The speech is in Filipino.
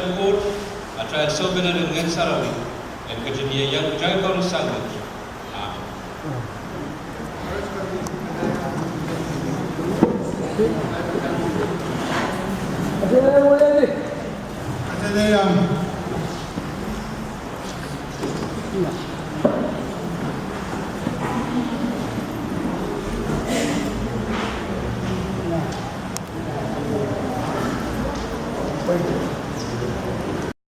trial court, trial sovereign dengan Sarawak dan kejadian yang jaga sangat. Ada yang Thank you.